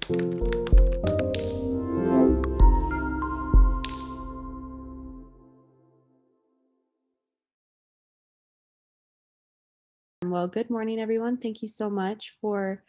Well, good morning, everyone. Thank you so much for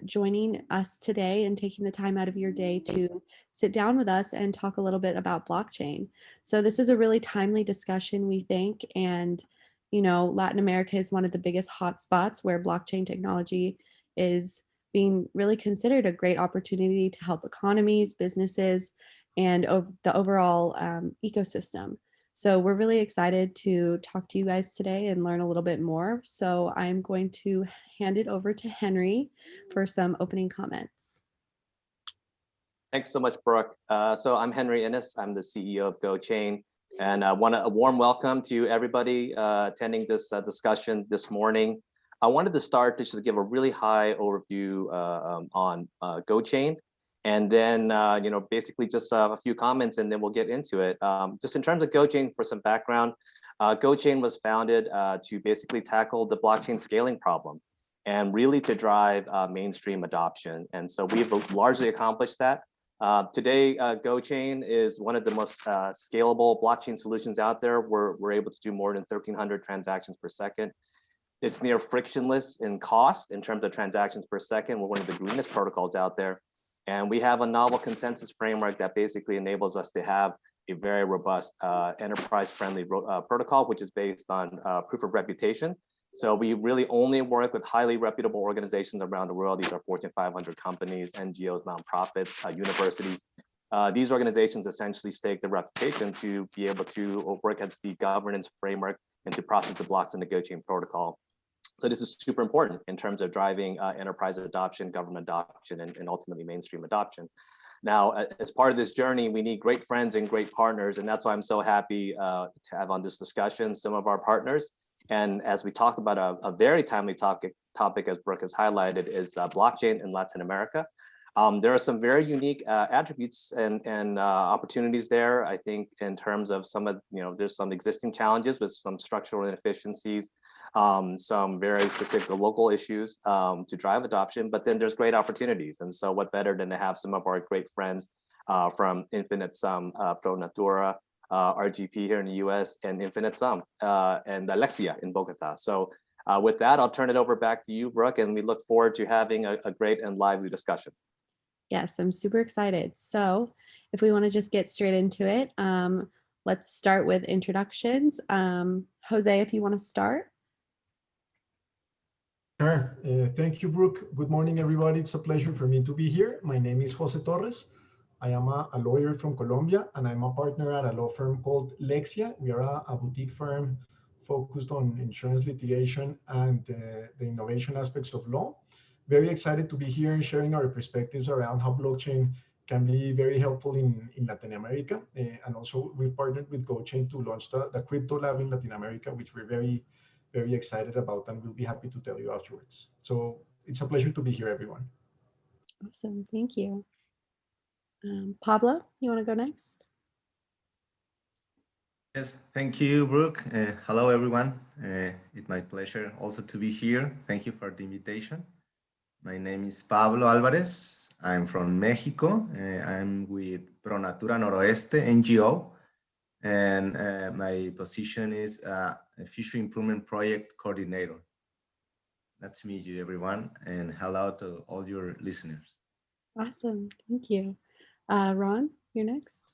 joining us today and taking the time out of your day to sit down with us and talk a little bit about blockchain. So this is a really timely discussion, we think, and Latin America is one of the biggest hotspots where blockchain technology is being really considered a great opportunity to help economies, businesses, and the overall ecosystem. So we're really excited to talk to you guys today and learn a little bit more. So I'm going to hand it over to Henry for some opening comments. Thanks so much, Brooke. So I'm Henry Ines. I'm the CEO of GoChain, and I want a warm welcome to everybody attending this discussion this morning. I wanted to start just to give a really high overview on GoChain. And then, basically just a few comments and then we'll get into it. Just in terms of GoChain, for some background, GoChain was founded to basically tackle the blockchain scaling problem and really to drive mainstream adoption. And so we've largely accomplished that. Today, GoChain is one of the most scalable blockchain solutions out there. We're able to do more than 1,300 transactions per second. It's near frictionless in cost in terms of transactions per second. We're one of the greenest protocols out there. And we have a novel consensus framework that basically enables us to have a very robust enterprise-friendly protocol, which is based on proof of reputation. So we really only work with highly reputable organizations around the world. These are Fortune 500 companies, NGOs, nonprofits, universities. These organizations essentially stake their reputation to be able to work as the governance framework and to process the blocks in the GoChain protocol. So this is super important in terms of driving enterprise adoption, government adoption, and ultimately mainstream adoption. Now, as part of this journey, we need great friends and great partners, and that's why I'm so happy to have on this discussion some of our partners. And as we talk about a very timely topic, as Brooke has highlighted, is blockchain in Latin America. There are some very unique attributes and opportunities there. I think in terms of some of, there's some existing challenges with some structural inefficiencies, some very specific local issues to drive adoption, but then there's great opportunities. And so what better than to have some of our great friends from Infinite Sum, Pronatura, RGP here in the US, and Infinite Sum, and Lexia in Bogota. So with that, I'll turn it over back to you, Brooke, and we look forward to having a great and lively discussion. Yes, I'm super excited. So if we want to just get straight into it, let's start with introductions. Jose, if you want to start. Sure. Thank you, Brooke. Good morning, everybody. It's a pleasure for me to be here. My name is Jose.Torres. I am a lawyer from Colombia, and I'm a partner at a law firm called Lexia. We are a boutique firm focused on insurance litigation and the innovation aspects of law. Very excited to be here and sharing our perspectives around how blockchain can be very helpful in Latin America. And also, we've partnered with GoChain to launch the crypto lab in Latin America, which we're very excited about, and we'll be happy to tell you afterwards. So it's a pleasure to be here, everyone. Awesome, thank you. Pablo, you want to go next? Yes, thank you, Brooke. Hello, everyone. It's my pleasure also to be here. Thank you for the invitation. My name is Pablo Alvarez. I'm from Mexico. I'm with Pronatura Noroeste NGO. And my position is a fishery improvement project coordinator. Nice to meet you, everyone, and hello to all your listeners. Awesome, thank you. Ron, you're next.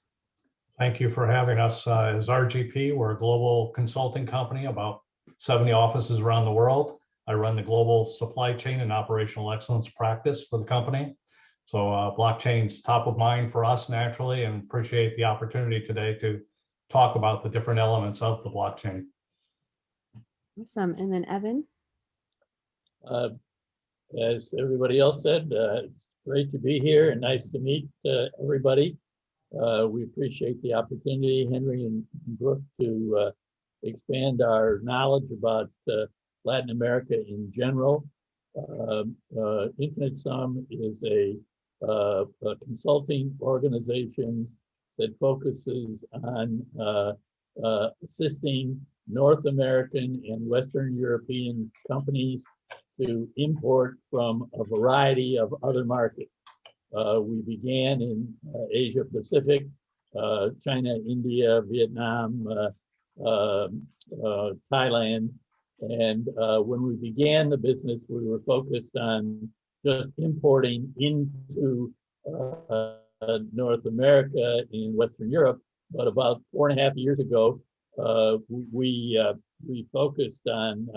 Thank you for having us. As RGP, we're a global consulting company, about 70 offices around the world. I run the global supply chain and operational excellence practice for the company. So blockchain's top of mind for us naturally, and appreciate the opportunity today to talk about the different elements of the blockchain. Awesome. And then Evan? As everybody else said, it's great to be here and nice to meet everybody. We appreciate the opportunity, Henry and Brooke, to expand our knowledge about Latin America in general. Infinite Sum is a consulting organization that focuses on assisting North American and Western European companies to import from a variety of other markets. We began in Asia Pacific, China, India, Vietnam, Thailand. And when we began the business, we were focused on just importing into North America and Western Europe. But about 4.5 years ago, we focused on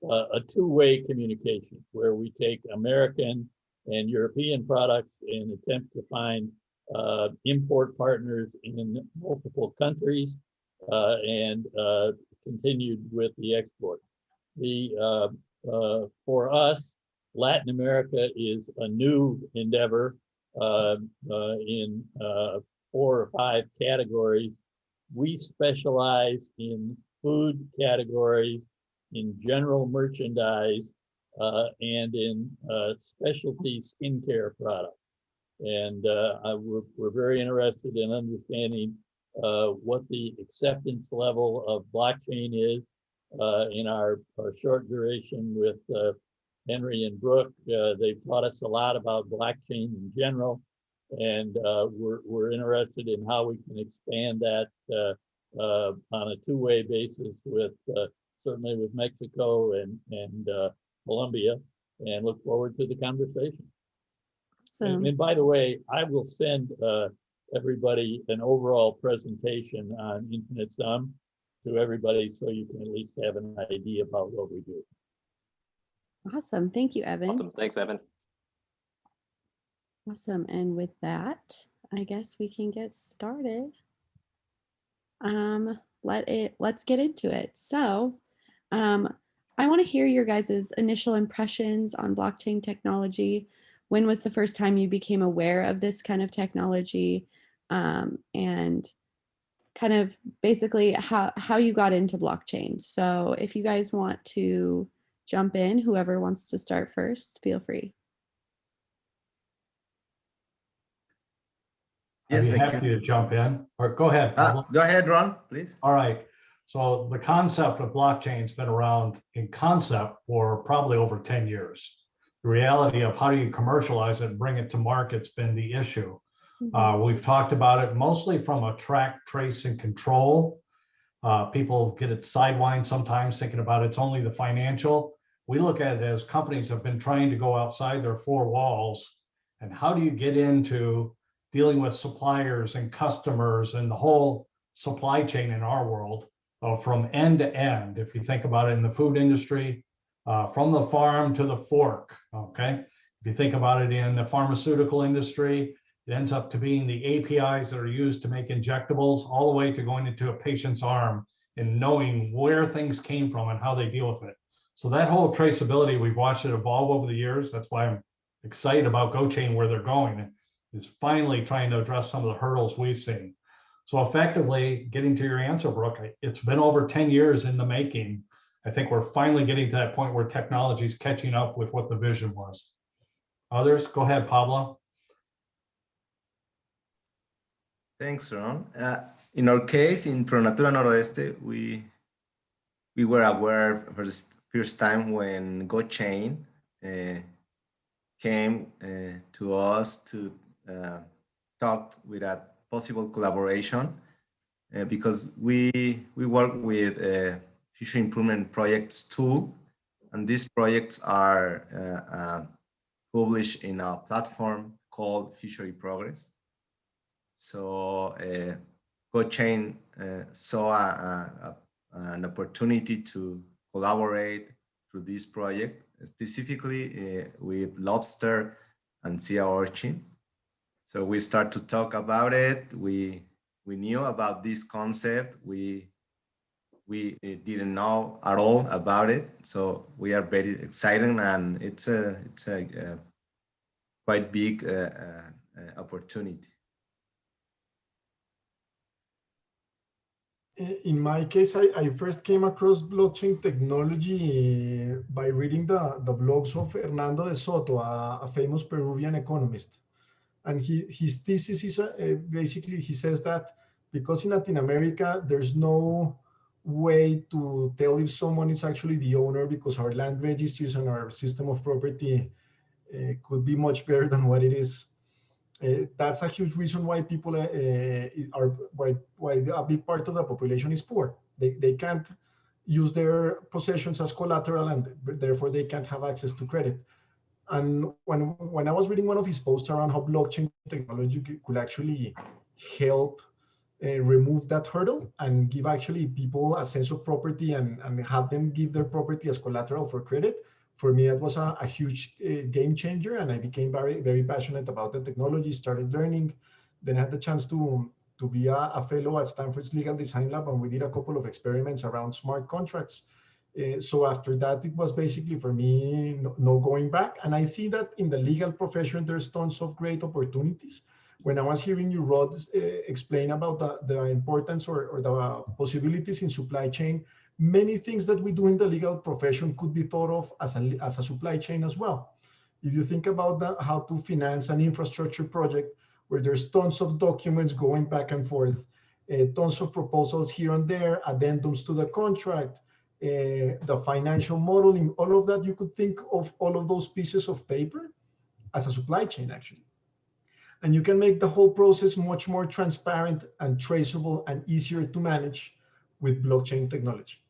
a two-way communication where we take American and European products and attempt to find import partners in multiple countries and continued with the export. For us, Latin America is a new endeavor in 4 or 5 categories. We specialize in food categories, in general merchandise, and in specialty skincare products. And we're very interested in understanding what the acceptance level of blockchain is in our short duration with Henry and Brooke. They've taught us a lot about blockchain in general, and we're interested in how we can expand that on a two-way basis with certainly with Mexico and Colombia, and look forward to the conversation. And by the way, I will send everybody an overall presentation on Infinite Sum to everybody, so you can at least have an idea about what we do. Awesome. Thank you, Evan. Awesome. Thanks, Evan. Awesome. And with that, I guess we can get started. Let's get into it. So I want to hear your guys' initial impressions on blockchain technology. When was the first time you became aware of this kind of technology? And kind of basically how you got into blockchain. So if you guys want to jump in, whoever wants to start first, feel free. I'd Yes, be thank happy you. to jump in. Or go ahead, Pablo. Go ahead, Ron, please. All right. So the concept of blockchain has been around in concept for probably over 10 years. The reality of how do you commercialize it and bring it to market's been the issue. We've talked about it mostly from a track, trace, and control. People get it sidelined sometimes thinking about it's only the financial. We look at it as companies have been trying to go outside their 4 walls. And how do you get into dealing with suppliers and customers and the whole supply chain in our world from end to end? If you think about it in the food industry, from the farm to the fork, okay? If you think about it in the pharmaceutical industry, it ends up to being the APIs that are used to make injectables all the way to going into a patient's arm and knowing where things came from and how they deal with it. So that whole traceability, we've watched it evolve over the years. That's why I'm excited about GoChain, where they're going, is finally trying to address some of the hurdles we've seen. So effectively, getting to your answer, Brooke, it's been over 10 years in the making. I think we're finally getting to that point where technology is catching up with what the vision was. Others? Go ahead, Pablo. Thanks, Ron. In our case, in Pronatura Noroeste, we were aware for the first time when GoChain came to us to talk with a possible collaboration because we work with future improvement projects tool, and these projects are published in a platform called Future Progress. So GoChain saw an opportunity to collaborate through this project, specifically with lobster and sea urchin. So we start to talk about it. We knew about this concept. We didn't know at all about it. So we are very excited, and it's a quite big opportunity. In my case, I first came across blockchain technology by reading the blogs of Hernando de Soto, a famous Peruvian economist. And his thesis is basically, he says that because in Latin America, there's no way to tell if someone is actually the owner, because our land registries and our system of property could be much better than what it is. That's a huge reason why people are why a big part of the population is poor. They can't use their possessions as collateral, and therefore they can't have access to credit. And when I was reading one of his posts around how blockchain technology could actually help remove that hurdle and give actually people a sense of property, and have them give their property as collateral for credit, for me that was a huge game changer, and I became very passionate about the technology, started learning. Then I had the chance to be a fellow at Stanford's Legal Design Lab, and we did a couple of experiments around smart contracts. So after that, it was basically for me no going back. And I see that in the legal profession, there's tons of great opportunities. When I was hearing you, Rod, explain about the importance or the possibilities in supply chain, many things that we do in the legal profession could be thought of as a supply chain as well. If you think about how to finance an infrastructure project where there's tons of documents going back and forth, tons of proposals here and there, addendums to the contract, the financial modeling, all of that, you could think of all of those pieces of paper as a supply chain, actually. And you can make the whole process much more transparent and traceable and easier to manage with blockchain technology.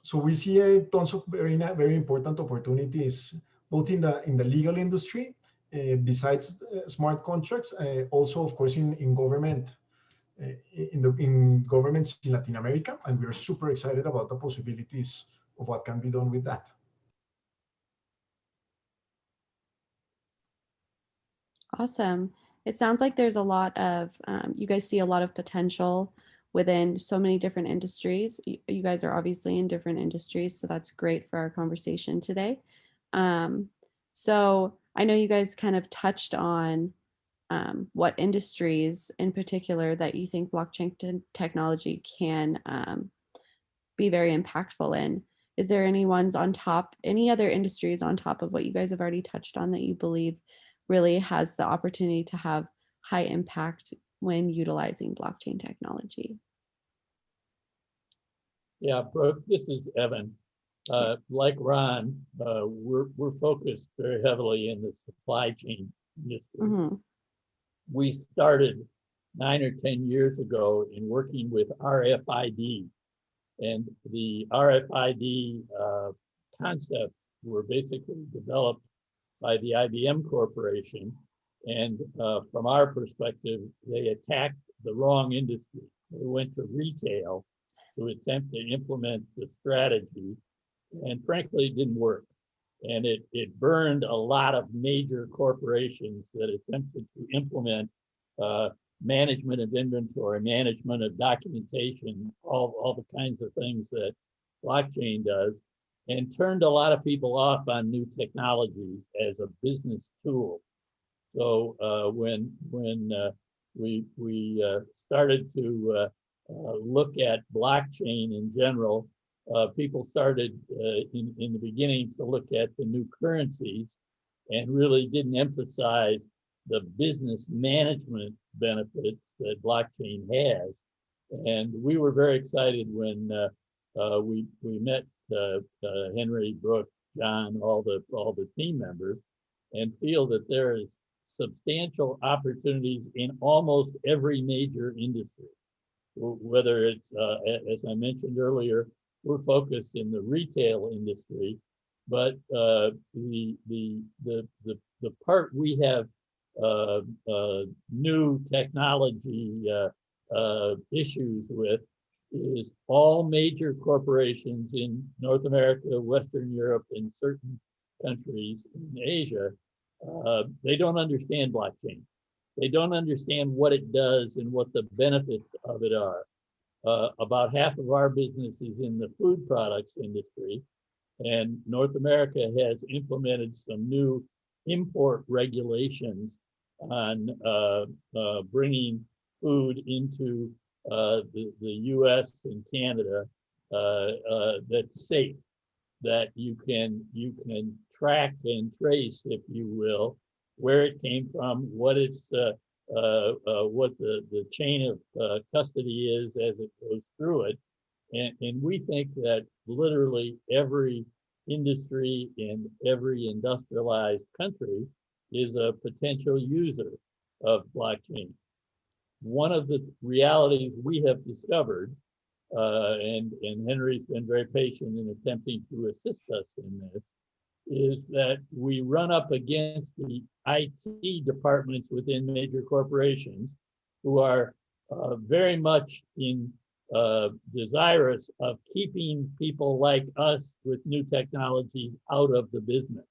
So we see tons of very important opportunities, both in the legal industry, besides smart contracts, also of course in government, in governments in Latin America, and we are super excited about the possibilities of what can be done with that. Awesome. It sounds like there's a lot of, you guys see a lot of potential within so many different industries. You guys are obviously in different industries, so that's great for our conversation today. So I know you guys kind of touched on what industries in particular that you think blockchain technology can be very impactful in. Is there any ones on top, any other industries on top of what you guys have already touched on that you believe really has the opportunity to have high impact when utilizing blockchain technology? Yeah, Brooke, this is Evan. Like Ron, we're focused very heavily in the supply chain industry. Mm-hmm. We started 9 or 10 years ago in working with RFID, and the RFID concepts were basically developed by the IBM Corporation. And from our perspective, they attacked the wrong industry. They went to retail to attempt to implement the strategy, and frankly, it didn't work. And it burned a lot of major corporations that attempted to implement management of inventory, management of documentation, all the kinds of things that blockchain does, and turned a lot of people off on new technologies as a business tool. So when we started to look at blockchain in general, people started in the beginning to look at the new currencies and really didn't emphasize the business management benefits that blockchain has. And we were very excited when we met Henry, Brooke, John, all the team members, and feel that there is substantial opportunities in almost every major industry. Whether it's, as I mentioned earlier, we're focused in the retail industry, but the part we have new technology issues with is all major corporations in North America, Western Europe, and certain countries in Asia. They don't understand blockchain. They don't understand what it does and what the benefits of it are. About half of our business is in the food products industry, and North America has implemented some new import regulations on bringing food into the US and Canada that's safe, that you can track and trace, if you will, where it came from, what it's what the chain of custody is as it goes through it. And we think that literally every industry in every industrialized country is a potential user of blockchain. One of the realities we have discovered, and Henry's been very patient in attempting to assist us in this, is that we run up against the IT departments within major corporations who are very much desirous of keeping people like us with new technologies out of the business.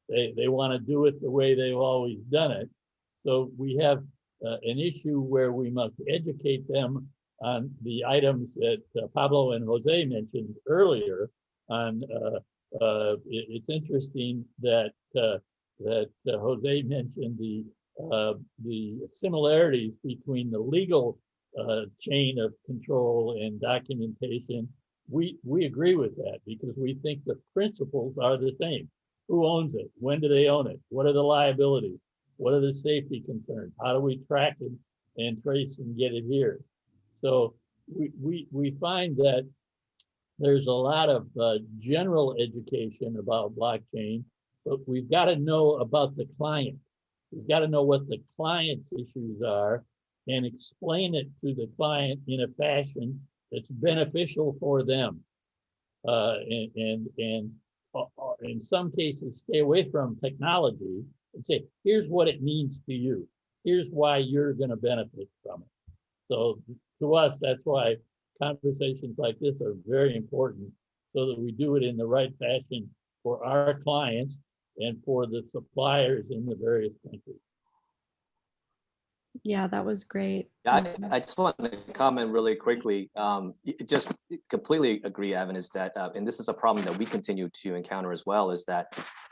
They want to do it the way they've always done it. So we have an issue where we must educate them on the items that Pablo and Jose mentioned earlier. It's interesting that Jose mentioned the similarities between the legal chain of control and documentation. We agree with that because we think the principles are the same. Who owns it? When do they own it? What are the liabilities? What are the safety concerns? How do we track it and trace and get it here? So we find that there's a lot of general education about blockchain, but we've got to know about the client. We've got to know what the client's issues are and explain it to the client in a fashion that's beneficial for them. And in some cases, stay away from technology and say, here's what it means to you. Here's why you're going to benefit from it. So to us, that's why conversations like this are very important, so that we do it in the right fashion for our clients and for the suppliers in the various countries. Yeah, that was great. Yeah, I just want to comment really quickly. Just completely agree, Evan, is that, and this is a problem that we continue to encounter as well, is that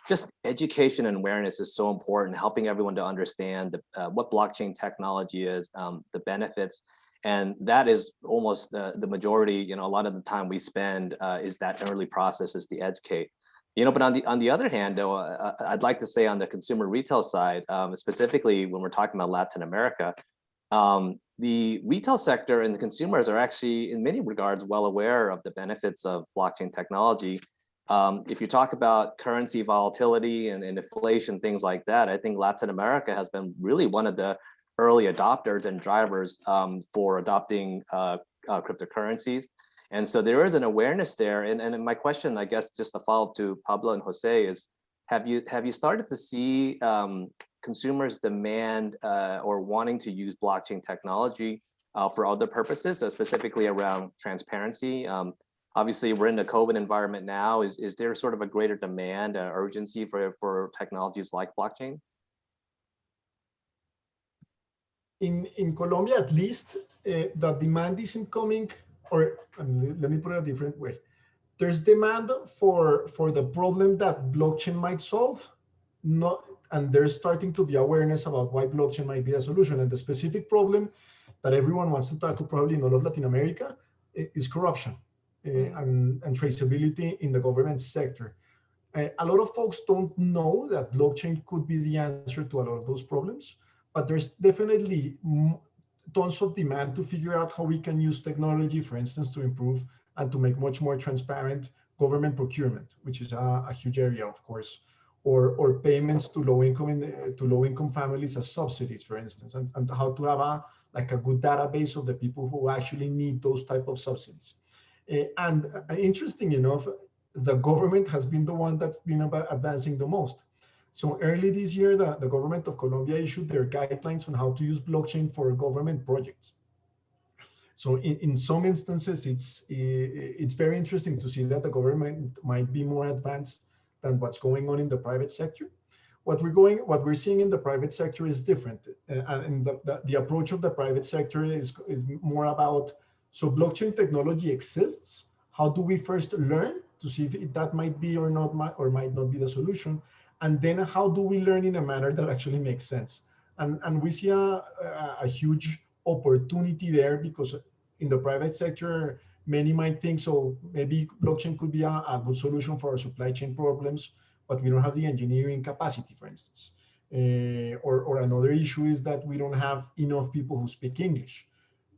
just education and awareness is so important, helping everyone to understand what blockchain technology is, the benefits. And that is almost the majority, a lot of the time we spend is that early process, is the educate. But on the other hand, though, I'd like to say on the consumer retail side, specifically when we're talking about Latin America, the retail sector and the consumers are actually, in many regards, well aware of the benefits of blockchain technology. If you talk about currency volatility and inflation, things like that, I think Latin America has been really one of the early adopters and drivers for adopting cryptocurrencies. And so there is an awareness there. And my question, I guess, just a follow-up to Pablo and Jose is, have you started to see consumers demand or wanting to use blockchain technology for other purposes, specifically around transparency? Obviously, we're in the COVID environment now. Is there sort of a greater demand, urgency for technologies like blockchain? In Colombia, at least, the demand isn't coming, or let me put it a different way. There's demand for the problem that blockchain might solve, and there's starting to be awareness about why blockchain might be a solution. And the specific problem that everyone wants to tackle, probably in all of Latin America, is corruption and traceability in the government sector. A lot of folks don't know that blockchain could be the answer to a lot of those problems, but there's definitely tons of demand to figure out how we can use technology, for instance, to improve and to make much more transparent government procurement, which is a huge area, of course, or payments to low-income families as subsidies, for instance, and how to have a good database of the people who actually need those type of subsidies. And interesting enough, the government has been the one that's been advancing the most. So early this year, the government of Colombia issued their guidelines on how to use blockchain for government projects. So in some instances, it's very interesting to see that the government might be more advanced than what's going on in the private sector. What we're seeing in the private sector is different, and the approach of the private sector is more about, so blockchain technology exists. How do we first learn to see if that might be or might not be the solution? And then how do we learn in a manner that actually makes sense? And we see a huge opportunity there, because in the private sector, many might think, so maybe blockchain could be a good solution for our supply chain problems, but we don't have the engineering capacity, for instance. Or another issue is that we don't have enough people who speak English,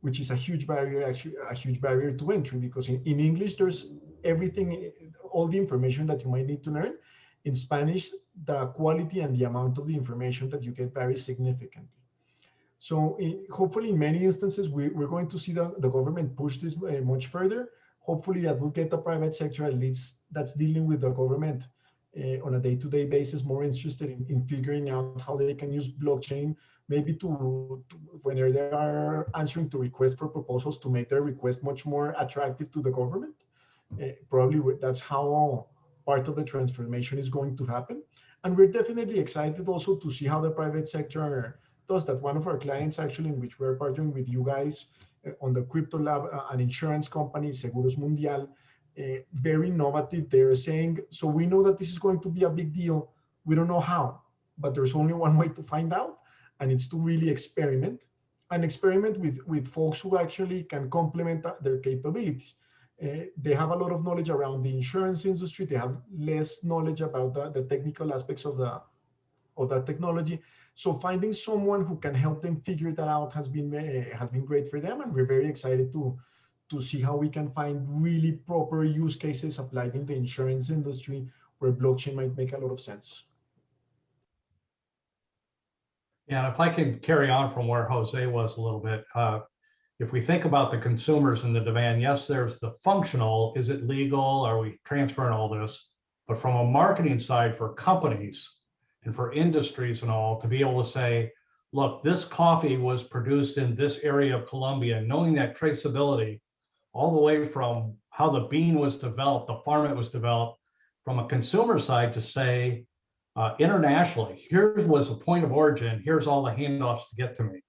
which is a huge barrier, actually a huge barrier to entry, because in English, there's everything, all the information that you might need to learn. In Spanish, the quality and the amount of the information that you get varies significantly. So hopefully in many instances, we're going to see the government push this much further. Hopefully that will get the private sector, at least that's dealing with the government on a day-to-day basis, more interested in figuring out how they can use blockchain, maybe to whenever they are answering to requests for proposals, to make their request much more attractive to the government. Probably that's how part of the transformation is going to happen. And we're definitely excited also to see how the private sector does that. One of our clients actually, in which we're partnering with you guys on the crypto lab, an insurance company, Seguros Mundial, very innovative. They're saying, so we know that this is going to be a big deal. We don't know how, but there's only one way to find out, and it's to really experiment with folks who actually can complement their capabilities. They have a lot of knowledge around the insurance industry. They have less knowledge about the technical aspects of that technology. So finding someone who can help them figure that out has been great for them, and we're very excited to see how we can find really proper use cases applied in the insurance industry where blockchain might make a lot of sense. Yeah, if I could carry on from where Jose was a little bit, if we think about the consumers and the demand, yes, there's the functional, is it legal? Are we transferring all this? But from a marketing side for companies and for industries and all, to be able to say, look, this coffee was produced in this area of Colombia, knowing that traceability all the way from how the bean was developed, the farm it was developed, from a consumer side to say, internationally, here was the point of origin, here's all the handoffs to get to me.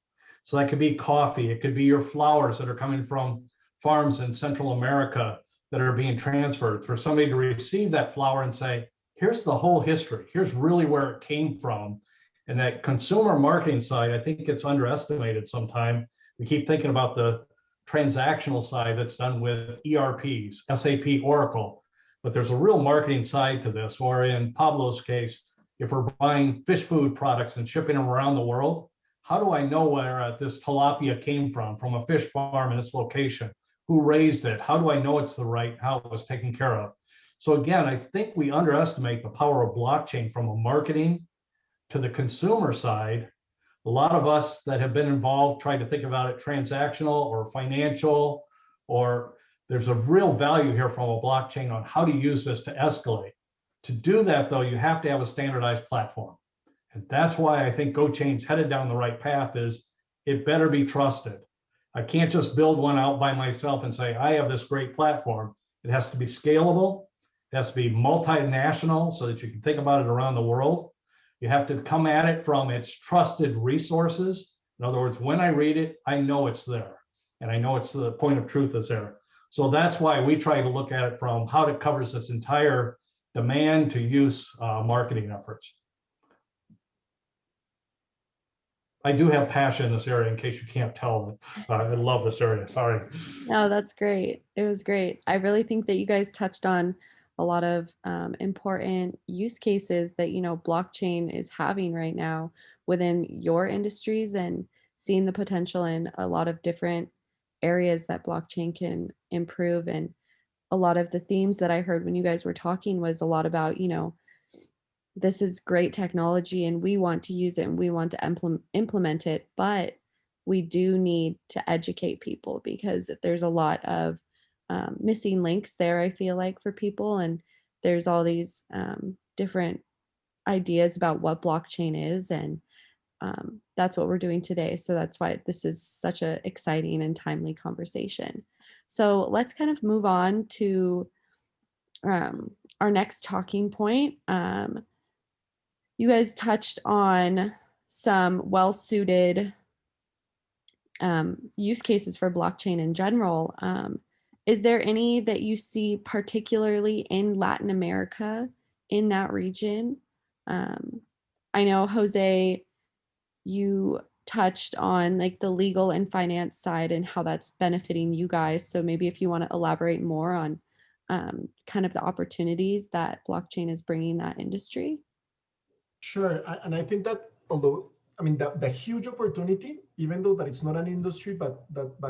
So that could be coffee, it could be your flowers that are coming from farms in Central America that are being transferred, for somebody to receive that flower and say, here's the whole history, here's really where it came from. And that consumer marketing side, I think it's underestimated sometimes. We keep thinking about the transactional side that's done with ERPs, SAP, Oracle, but there's a real marketing side to this, or in Pablo's case, if we're buying fish food products and shipping them around the world, how do I know where this tilapia came from a fish farm in its location? Who raised it? How do I know it's the right, how it was taken care of? So again, I think we underestimate the power of blockchain from a marketing to the consumer side. A lot of us that have been involved try to think about it transactional or financial, or there's a real value here from a blockchain on how to use this to escalate. To do that, though, you have to have a standardized platform. And that's why I think GoChain's headed down the right path, is it better be trusted. I can't just build one out by myself and say, I have this great platform. It has to be scalable. It has to be multinational so that you can think about it around the world. You have to come at it from its trusted resources. In other words, when I read it, I know it's there. And I know it's the point of truth is there. So that's why we try to look at it from how it covers this entire demand to use marketing efforts. I do have passion in this area, in case you can't tell. I love this area, sorry. No, that's great. It was great. I really think that you guys touched on a lot of important use cases that, you know, blockchain is having right now within your industries, and seeing the potential in a lot of different areas that blockchain can improve. And a lot of the themes that I heard when you guys were talking was a lot about, you know, this is great technology and we want to use it and we want to implement it, but we do need to educate people, because there's a lot of missing links there, I feel like, for people. And there's all these different ideas about what blockchain is, and that's what we're doing today. So that's why this is such an exciting and timely conversation. So let's kind of move on to our next talking point. You guys touched on some well-suited use cases for blockchain in general. Is there any that you see particularly in Latin America, in that region? I know, Jose, you touched on like the legal and finance side and how that's benefiting you guys. So maybe if you want to elaborate more on kind of the opportunities that blockchain is bringing that industry. Sure, and I think that although, I mean, the huge opportunity, even though that it's not an industry, but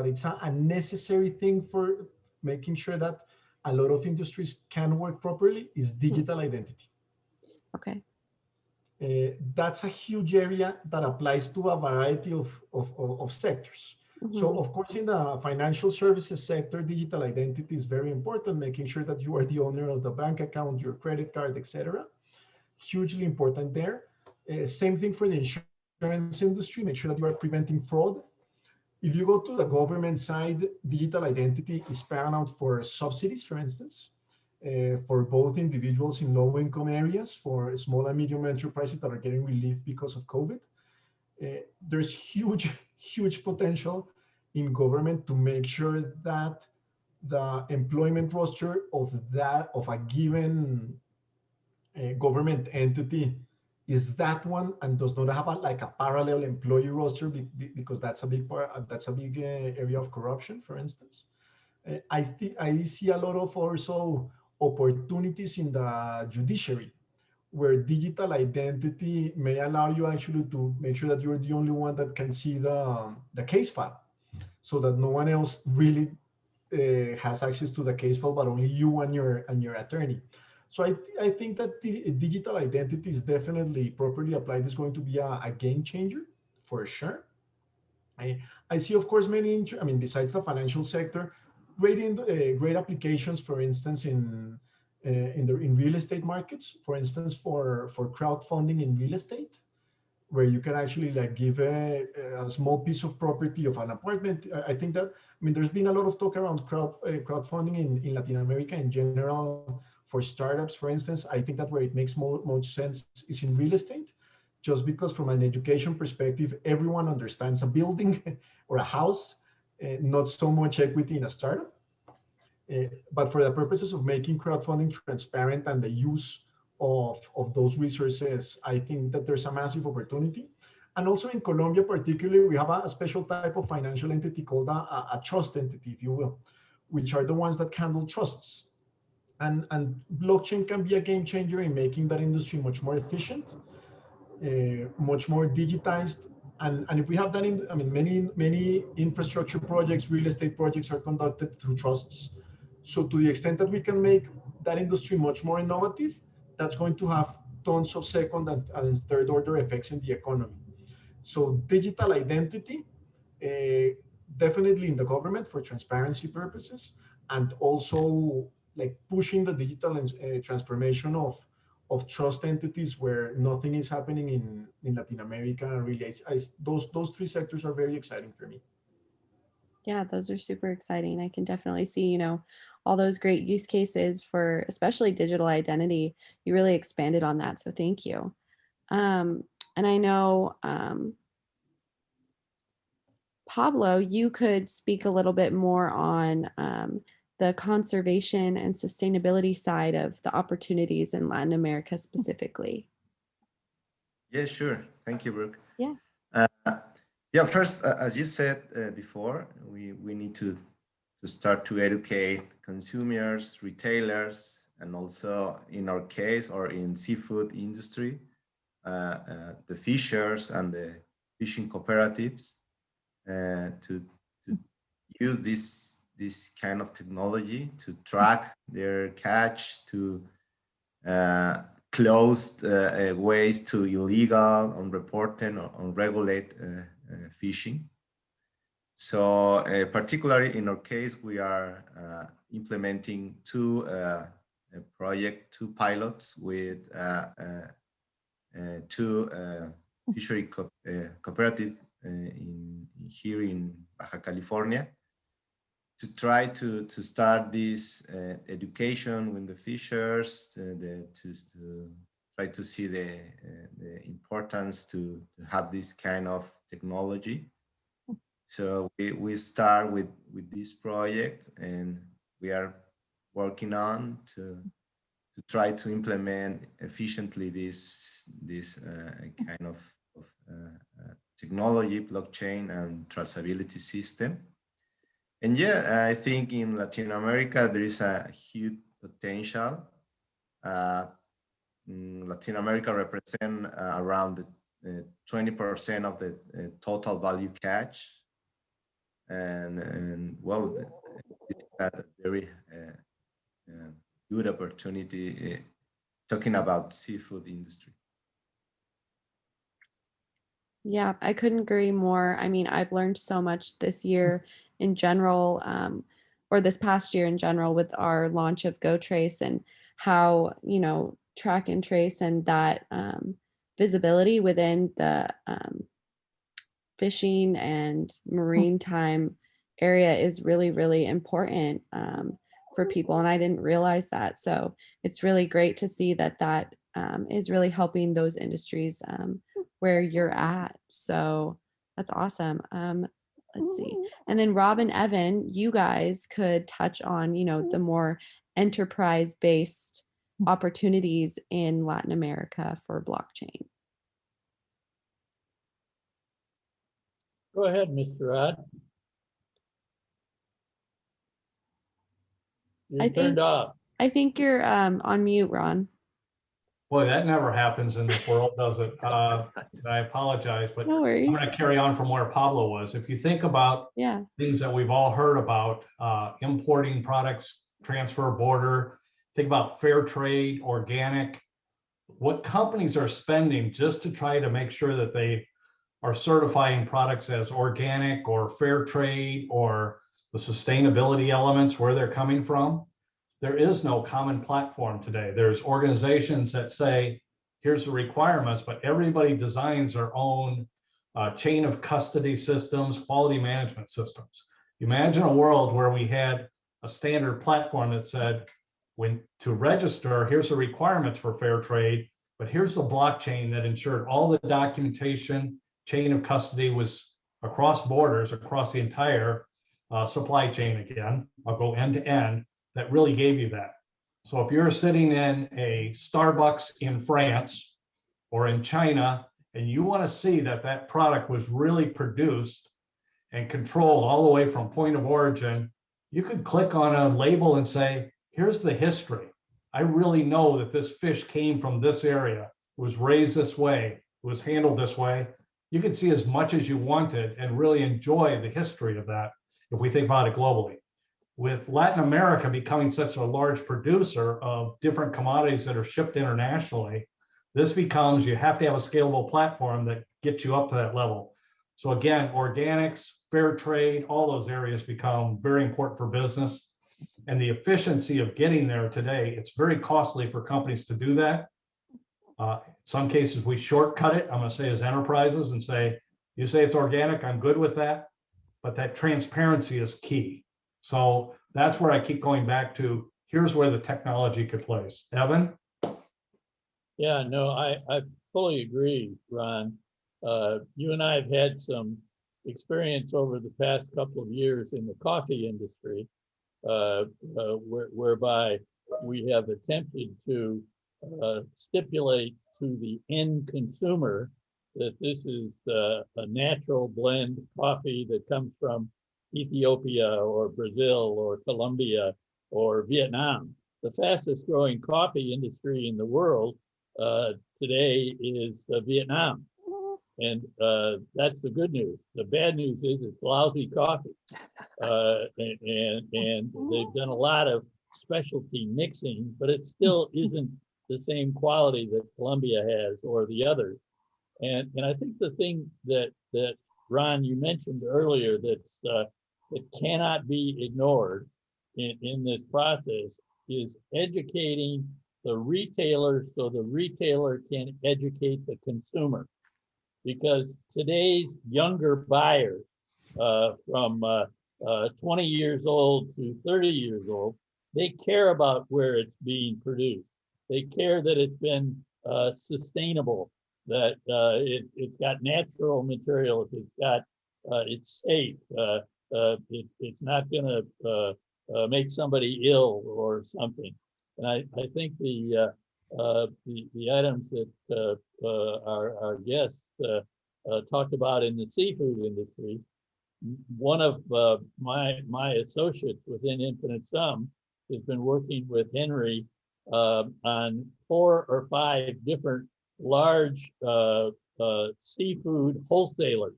it's a necessary thing for making sure that a lot of industries can work properly, is digital identity. Okay. That's a huge area that applies to a variety of sectors. So Mhm. of course, in the financial services sector, digital identity is very important, making sure that you are the owner of the bank account, your credit card, etc. Hugely important there. Same thing for the insurance industry, make sure that you are preventing fraud. If you go to the government side, digital identity is paramount for subsidies, for instance, for both individuals in low income areas, for small and medium enterprises that are getting relief because of COVID. There's huge, huge potential in government to make sure that the employment roster of a given government entity is that one and does not have like a parallel employee roster because that's a big part, that's a big area of corruption, for instance. I see a lot of also opportunities in the judiciary where digital identity may allow you actually to make sure that you're the only one that can see the case file so that no one else really has access to the case file, but only you and your attorney. So I think that the digital identity is definitely properly applied is going to be a game changer for sure. I, I see, of course, many, I mean, besides the financial sector, great applications, for instance, in real estate markets, for instance, for crowdfunding in real estate, where you can actually like give a small piece of property of an apartment. I think that, I mean, there's been a lot of talk around crowdfunding in Latin America in general for startups, for instance. I think that where it makes most sense is in real estate, just because from an education perspective, everyone understands a building or a house, not so much equity in a startup. But for the purposes of making crowdfunding transparent and the use of those resources, I think that there's a massive opportunity. And also in Colombia, particularly, we have a special type of financial entity called a trust entity, if you will, which are the ones that handle trusts. And blockchain can be a game changer in making that industry much more efficient, much more digitized. And if we have that in, I mean, many infrastructure projects, real estate projects are conducted through trusts. So to the extent that we can make that industry much more innovative, that's going to have tons of second and third order effects in the economy. So digital identity, uh, definitely in the government for transparency purposes, and also like pushing the digital transformation of trust entities where nothing is happening in Latin America. Really, those three sectors are very exciting for me. Yeah, those are super exciting. I can definitely see, all those great use cases for especially digital identity. You really expanded on that, so thank you. Um, and I know, Pablo, you could speak a little bit more on the conservation and sustainability side of the opportunities in Latin America specifically. Yeah, sure. Thank you, Brooke. Yeah. Uh, yeah, first, as you said before, we need to start to educate consumers, retailers, and also in our case, or in seafood industry, the fishers and the fishing cooperatives to use this kind of technology to track their catch, to closed ways to illegal, unreported, or unregulated fishing. So particularly in our case, we are implementing two two pilots with two fishery cooperative here in Baja California to try to start this education with the fishers, to try to see the importance to have this kind of technology. So we start with this project, and we are working on to try to implement efficiently this kind of technology, blockchain, and traceability system. And yeah, I think in Latin America there is a huge potential. Latin America represents around 20% of the total value catch, and well, it's a very good opportunity talking about seafood industry. Yeah, I couldn't agree more. I mean, I've learned so much this year in general, or this past year in general with our launch of GoTrace and how, track and trace and that visibility within the fishing and marine time area is really, really important for people. And I didn't realize that. So it's really great to see that that is really helping those industries where you're at. So that's awesome. Let's see. And then Rob and Evan, you guys could touch on, the more enterprise based opportunities in Latin America for blockchain. Go ahead, Mr. Rod. You're turned off. I think you're on mute, Ron. Boy, that never happens in this world, does it? I apologize, but No worries. I'm going to carry on from where Pablo was. If you think about things that we've all heard about, importing products, transfer border, think about fair trade, organic, what companies are spending just to try to make sure that they are certifying products as organic or fair trade or the sustainability elements, where they're coming from. There is no common platform today. There's organizations that say, here's the requirements, but everybody designs their own chain of custody systems, quality management systems. Imagine a world where we had a standard platform that said, when to register, here's the requirements for fair trade, but here's the blockchain that ensured all the documentation, chain of custody was across borders, across the entire supply chain. Again, I'll go end to end, that really gave you that. So if you're sitting in a Starbucks in France or in China, and you want to see that that product was really produced and controlled all the way from point of origin, you could click on a label and say, here's the history. I really know that this fish came from this area, it was raised this way, it was handled this way. You could see as much as you wanted and really enjoy the history of that if we think about it globally. With Latin America becoming such a large producer of different commodities that are shipped internationally, this becomes, you have to have a scalable platform that gets you up to that level. So again, organics, fair trade, all those areas become very important for business. And the efficiency of getting there today, it's very costly for companies to do that. In some cases, we shortcut it, I'm going to say, as enterprises, and say, you say it's organic, I'm good with that. But that transparency is key. So that's where I keep going back to, here's where the technology could place. Evan? Yeah, no, I fully agree, Ron. You and I have had some experience over the past couple of years in the coffee industry, whereby we have attempted to stipulate to the end consumer that this is a natural blend coffee that comes from Ethiopia or Brazil or Colombia or Vietnam. The fastest growing coffee industry in the world today is Vietnam. And that's the good news. The bad news is it's lousy coffee. And they've done a lot of specialty mixing, but it still isn't the same quality that Colombia has or the others. And I think the thing that Ron, you mentioned earlier that cannot be ignored in this process is educating the retailer so the retailer can educate the consumer. Because today's younger buyers from 20 years old to 30 years old, they care about where it's being produced. They care that it's been sustainable, that it's got natural materials, it's safe, it's not going to make somebody ill or something. And I think the items that our guests talked about in the seafood industry, one of my associates within Infinite Sum has been working with Henry on 4 or 5 different large seafood wholesalers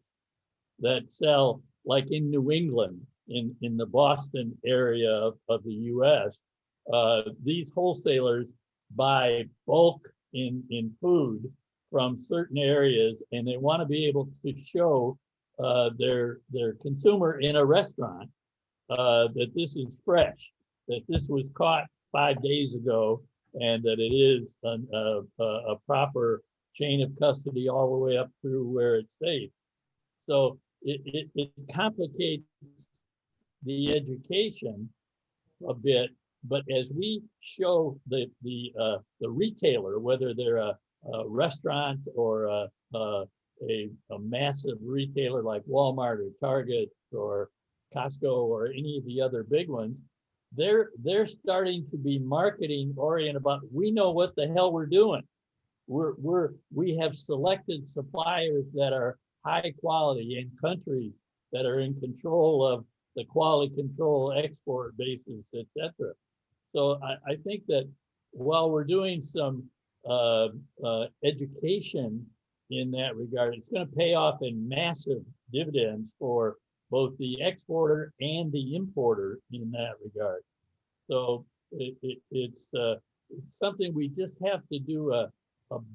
that sell, like in New England, in the Boston area of the US. These wholesalers buy bulk in food from certain areas, and they want to be able to show their consumer in a restaurant that this is fresh, that this was caught 5 days ago, and that it is a proper chain of custody all the way up through where it's safe. So it complicates the education a bit, but as we show the retailer, whether they're a restaurant or a massive retailer like Walmart or Target or Costco or any of the other big ones, they're starting to be marketing oriented about, we know what the hell we're doing. We have selected suppliers that are high quality in countries that are in control of the quality control export basis, etc. So I think that while we're doing some education in that regard, it's going to pay off in massive dividends for both the exporter and the importer in that regard. So it's something we just have to do a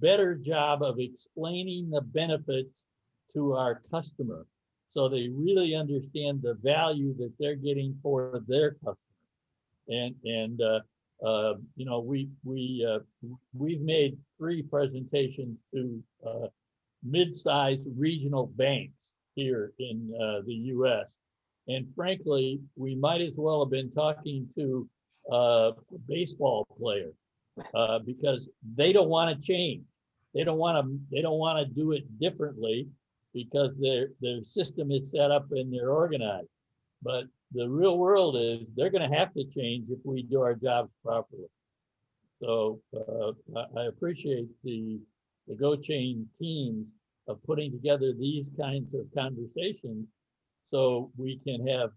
better job of explaining the benefits to our customer, so they really understand the value that they're getting for their customer. And you know, we've made 3 presentations to mid-sized regional banks here in the U.S. And frankly, we might as well have been talking to a baseball player because they don't want to change. They don't want to do it differently because their system is set up and they're organized. But the real world is they're going to have to change if we do our jobs properly. So I appreciate the GoChain teams of putting together these kinds of conversations so we can have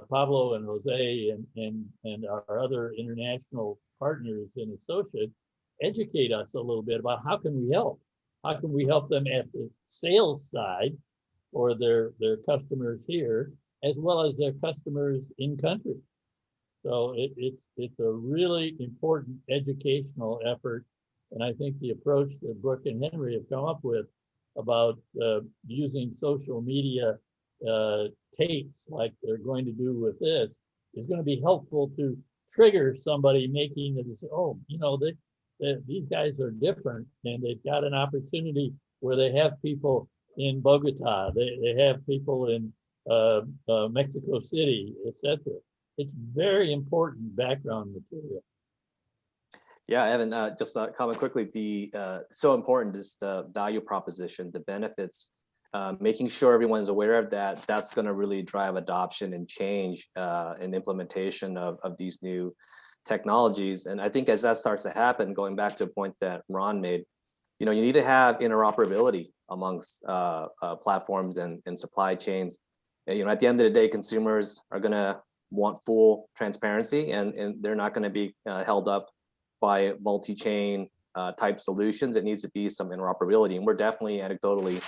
Pablo and Jose and our other international partners and associates educate us a little bit about how can we help? How can we help them at the sales side for their customers here, as well as their customers in country? So it's a really important educational effort. And I think the approach that Brooke and Henry have come up with about using social media tapes like they're going to do with this is going to be helpful to trigger somebody making the decision. Oh, you know, these guys are different, and they've got an opportunity where they have people in Bogota, they have people in Mexico City, etc. It's very important background material. Yeah, Evan, just comment quickly. The so important is the value proposition, the benefits, making sure everyone's aware of that. That's going to really drive adoption and change and implementation of these new technologies. And I think as that starts to happen, going back to a point that Ron made, you know, you need to have interoperability amongst platforms and supply chains. And, you know, at the end of the day, consumers are going to want full transparency, and they're not going to be held up by multi-chain type solutions. It needs to be some interoperability, and we're definitely anecdotally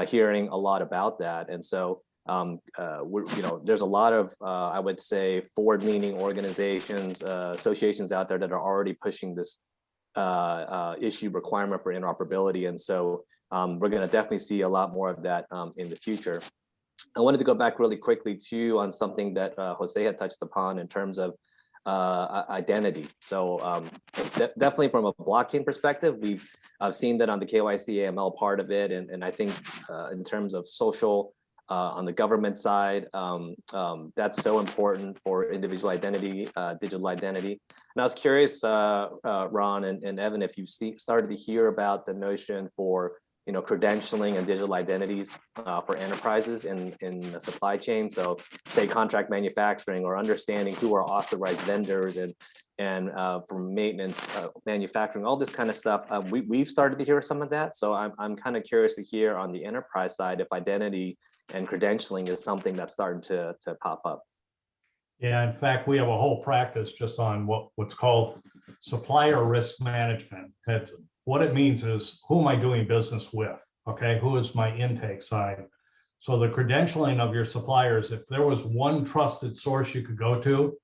hearing a lot about that. And so you know, there's a lot of I would say forward-leaning organizations, associations out there that are already pushing this issue requirement for interoperability. And so we're going to definitely see a lot more of that in the future. I wanted to go back really quickly too on something that Jose had touched upon in terms of identity. So definitely from a blockchain perspective, I've seen that on the KYC AML part of it, and I think in terms of social on the government side, that's so important for individual identity, digital identity. And I was curious, Ron and Evan, if you've started to hear about the notion for, you know, credentialing and digital identities for enterprises in the supply chain. So say contract manufacturing, or understanding who are authorized vendors and for maintenance, manufacturing, all this kind of stuff. We've started to hear some of that. So I'm kind of curious to hear on the enterprise side if identity and credentialing is something that's starting to pop up. Yeah, in fact, we have a whole practice just on what's called supplier risk management. What it means is, who am I doing business with? Okay, who is my intake side? So the credentialing of your suppliers, if there was one trusted source you could go to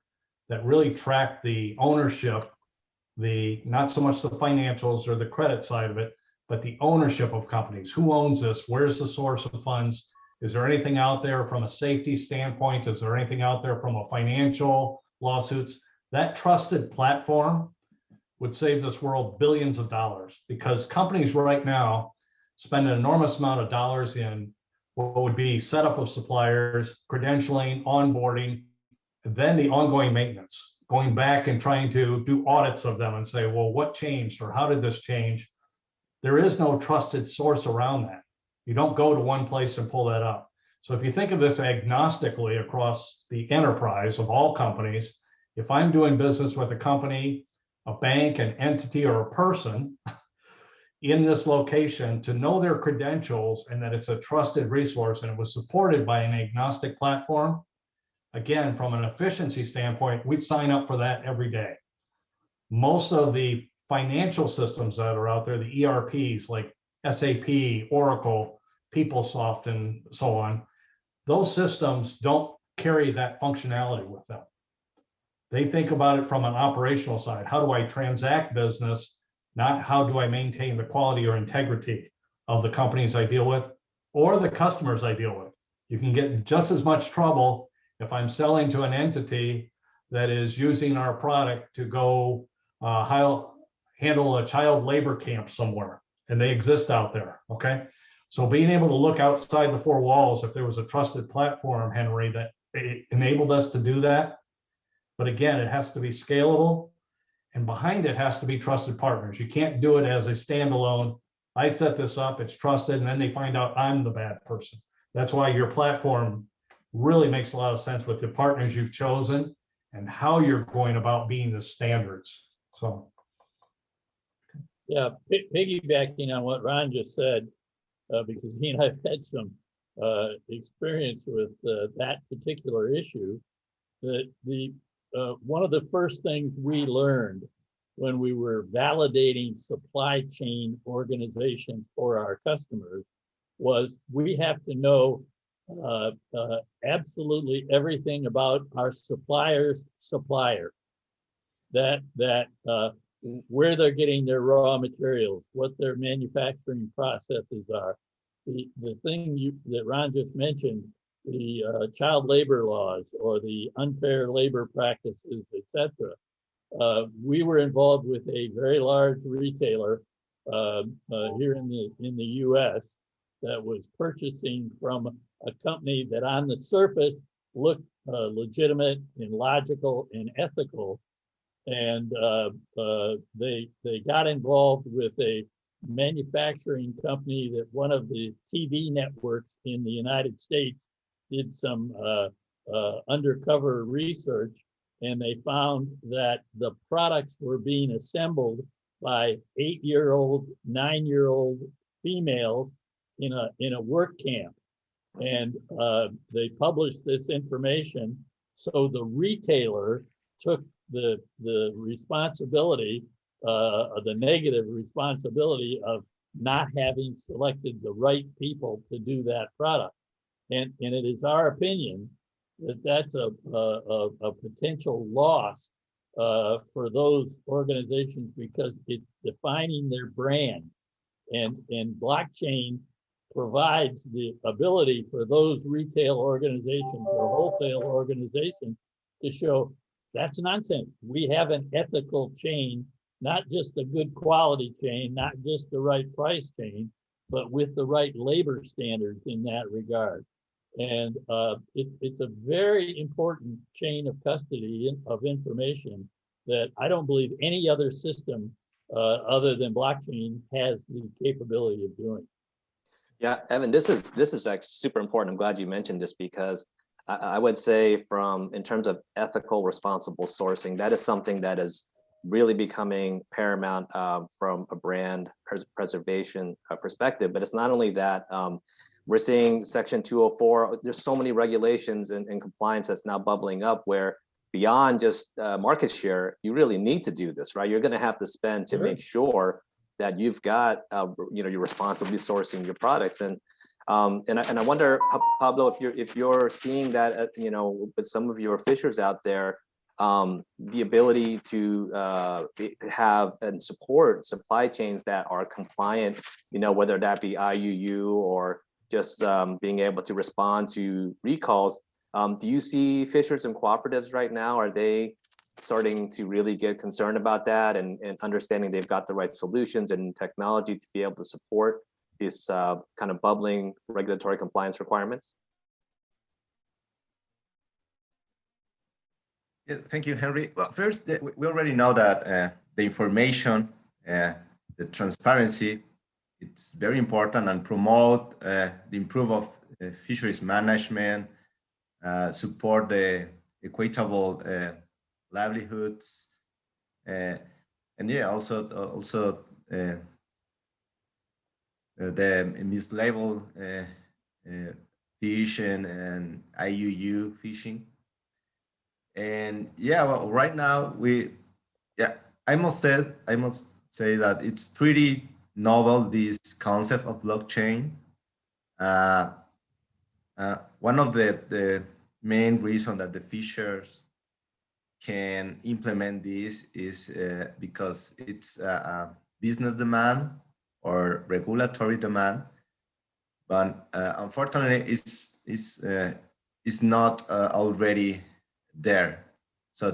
that really tracked the ownership, not so much the financials or the credit side of it, but the ownership of companies. Who owns this? Where's the source of funds? Is there anything out there from a safety standpoint? Is there anything out there from a financial lawsuits? That trusted platform would save this world billions of dollars, because companies right now spend an enormous amount of dollars in what would be setup of suppliers, credentialing, onboarding, and then the ongoing maintenance, going back and trying to do audits of them and say, well, what changed or how did this change? There is no trusted source around that. You don't go to one place and pull that up. So if you think of this agnostically across the enterprise of all companies, if I'm doing business with a company, a bank, an entity, or a person in this location, to know their credentials and that it's a trusted resource and it was supported by an agnostic platform, again, from an efficiency standpoint, we'd sign up for that every day. Most of the financial systems that are out there, the ERPs like SAP, Oracle, PeopleSoft, and so on, those systems don't carry that functionality with them. They think about it from an operational side. How do I transact business, not how do I maintain the quality or integrity of the companies I deal with or the customers I deal with. You can get in just as much trouble if I'm selling to an entity that is using our product to go handle a child labor camp somewhere, and they exist out there, okay? So being able to look outside the four walls, if there was a trusted platform, Henry, that enabled us to do that, but again, it has to be scalable, and behind it has to be trusted partners. You can't do it as a standalone. I set this up, it's trusted, and then they find out I'm the bad person. That's why your platform really makes a lot of sense with the partners you've chosen and how you're going about being the standards. So. Yeah, piggybacking on what Ron just said, because he and I've had some experience with that particular issue, that one of the first things we learned when we were validating supply chain organizations for our customers was we have to know absolutely everything about our supplier's supplier, that where they're getting their raw materials, what their manufacturing processes are. The thing that Ron just mentioned, the child labor laws or the unfair labor practices, etc. We were involved with a very large retailer here in the U.S. that was purchasing from a company that on the surface looked legitimate and logical and ethical. And they got involved with a manufacturing company that one of the TV networks in the United States did some undercover research, and they found that the products were being assembled by 8-year-old, 9-year-old females in a work camp. And they published this information. So the retailer took the responsibility, the negative responsibility of not having selected the right people to do that product. And it is our opinion that that's a potential loss for those organizations, because it's defining their brand. And blockchain provides the ability for those retail organizations or wholesale organizations to show that's nonsense. We have an ethical chain, not just a good quality chain, not just the right price chain, but with the right labor standards in that regard. And it's a very important chain of custody of information that I don't believe any other system other than blockchain has the capability of doing. Yeah, Evan, this is like super important. I'm glad you mentioned this, because I would say in terms of ethical, responsible sourcing, that is something that is really becoming paramount from a brand preservation perspective. But it's not only that. We're seeing Section 204. There's so many regulations and compliance that's now bubbling up, where beyond just market share, you really need to do this, right? You're going to have to spend to make sure that you've got, you're responsibly sourcing your products. And I wonder, Pablo, if you're seeing that, with some of your fishers out there, the ability to have and support supply chains that are compliant, whether that be IUU or just being able to respond to recalls. Do you see fishers and cooperatives right now? Are they starting to really get concerned about that and understanding they've got the right solutions and technology to be able to support these kind of bubbling regulatory compliance requirements? Yeah, thank you, Henry. Well, first, we already know that the information, the transparency, it's very important and promote the improvement of fisheries management, support the equitable livelihoods, and yeah, also the mislabeled fish and IUU fishing. And yeah, well, right now I must say that it's pretty novel, this concept of blockchain. One of the main reasons that the fishers can implement this is because it's a business demand or regulatory demand, but unfortunately it's not already there. So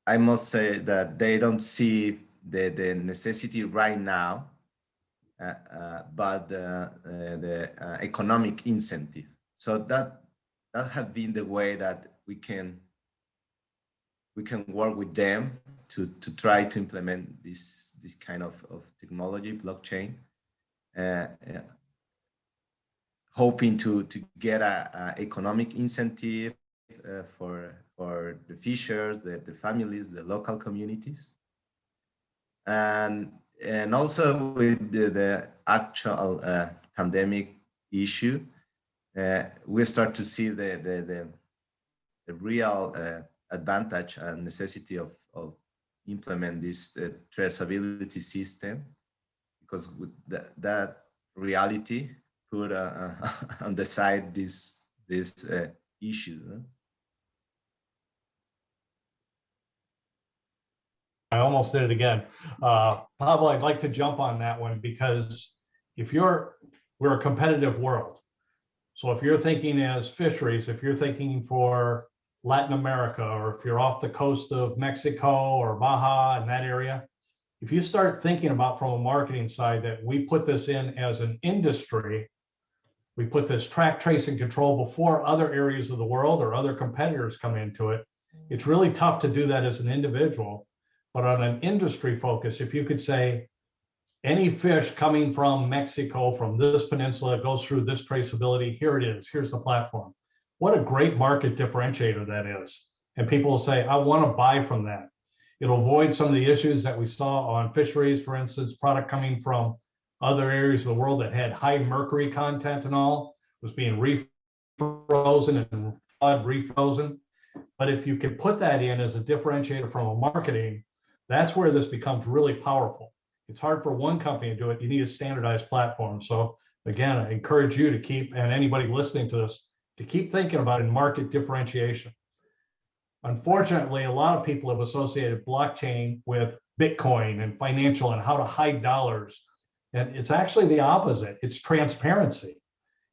I must say that they don't see the necessity right now, but the economic incentive. So that has been the way that we can work with them to try to implement this kind of technology, blockchain, hoping to get a economic incentive for the fishers, the families, the local communities, and also with the actual pandemic issue, we start to see the real advantage and necessity of implement this traceability system, because with that reality put on the side this issue. I almost did it again. Pablo, I'd like to jump on that one, because we're a competitive world. So if you're thinking as fisheries, if you're thinking for Latin America, or if you're off the coast of Mexico or Baja and that area, if you start thinking about from a marketing side that we put this in as an industry, we put this track, trace, and control before other areas of the world or other competitors come into it, it's really tough to do that as an individual. But on an industry focus, if you could say, any fish coming from Mexico, from this peninsula, goes through this traceability, here it is, here's the platform. What a great market differentiator that is. And people will say, I want to buy from that. It'll avoid some of the issues that we saw on fisheries, for instance, product coming from other areas of the world that had high mercury content and all, was being refrozen and flood refrozen. But if you can put that in as a differentiator from a marketing, that's where this becomes really powerful. It's hard for one company to do it. You need a standardized platform. So again, I encourage you to keep, and anybody listening to this, to keep thinking about in market differentiation. Unfortunately, a lot of people have associated blockchain with Bitcoin and financial and how to hide dollars. And it's actually the opposite. It's transparency.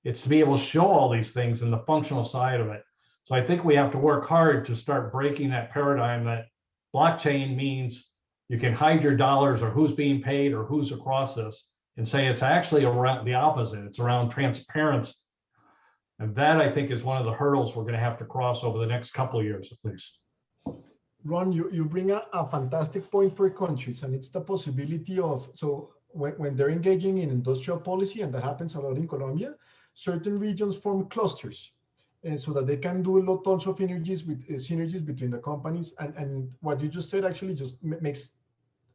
It's to be able to show all these things and the functional side of it. So I think we have to work hard to start breaking that paradigm that blockchain means you can hide your dollars or who's being paid or who's across this, and say it's actually around the opposite. It's around transparency. And that, I think, is one of the hurdles we're going to have to cross over the next couple of years, at least. Ron, you bring a fantastic point for countries, and it's the possibility of, so when they're engaging in industrial policy, and that happens a lot in Colombia, certain regions form clusters, and so that they can do tons of synergies between the companies. And what you just said actually just makes